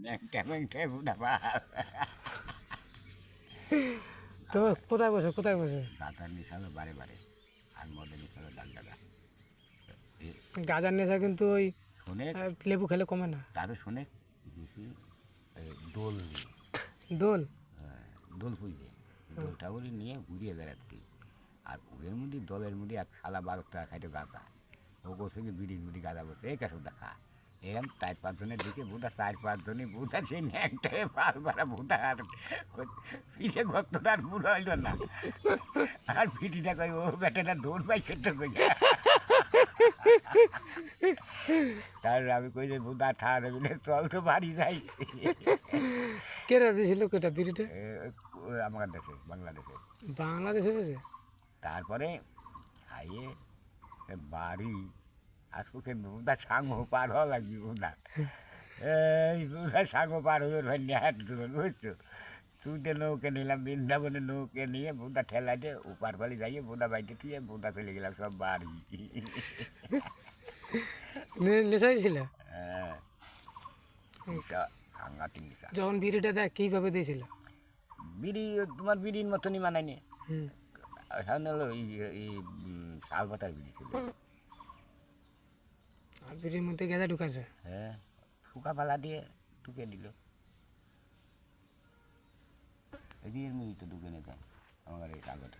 ন্যাংটা ম্যাংটায় বুধা পাল তো কোথায় বসে গাঁথার নিশালো বারে বারে আর মদের নিশালো ডান্ডাটা গাঁজার নেশা কিন্তু ওই শোনে লেবু খেলে কমে না। তারও শোনে বেশি দোল নিয়ে দোল দোল পুজে দোলটা করে নিয়ে ঘুরিয়ে বেড়াচ্ছি আর ওদের মধ্যে দলের মধ্যে এক শালা 12 টাকা খাইতে গাঁজা ও বসে বিড়ির মুড়ি গাঁজা বসে এই কাছে দেখা এরকম 4-5 জনের দিকে ভূতা 4-5 জনই ভূতা সেই ন্যাংটায় পাল মারা ভূতা আর ফিরে গর্তটা আর বুড়ো হইল না আর ফিটিটা কই ও বেটাটা দৌড় পাই খেতে কই তার আমি কই যে ভূতা ঠাড় বলে চল তো বাড়ি যাই কেরা দিয়েছিল কেটা বিড়িটা? আমার দেশে বাংলাদেশে বাংলাদেশে বসে তারপরে খাইয়ে বাড়ি আর সুখে বুধা সাঙ্গ পার হওয়া লাগবে বুধা এই বুধা সাঙ্গ পার হয়ে ধন্য হাত ধরুন বুঝছো তুইতে নৌকে নিলাম বৃন্দাবনে নৌকে নিয়ে বুধা ঠেলা দিয়ে উপার ফালি যাইয়ে বুধা বাইকে দিয়ে বুধা চলে গেলাম সব বাড়ি নেশাই ছিল। হ্যাঁ এটা সাংঘাতিক নেশা যখন বিড়িটা দেয় কীভাবে দিয়েছিল? বিড়ি তোমার বিড়ির মতনই মানায়নি হুম, সামনে হলো এই শাল পাতার বিড়ি ছিল আর বিড়ির মধ্যে গেঁদা ঢুকাছে। হ্যাঁ শুকা পালা দিয়ে ঢুকে দিল এদিকে তো ঢুকে নিতে আমার এই কাগজ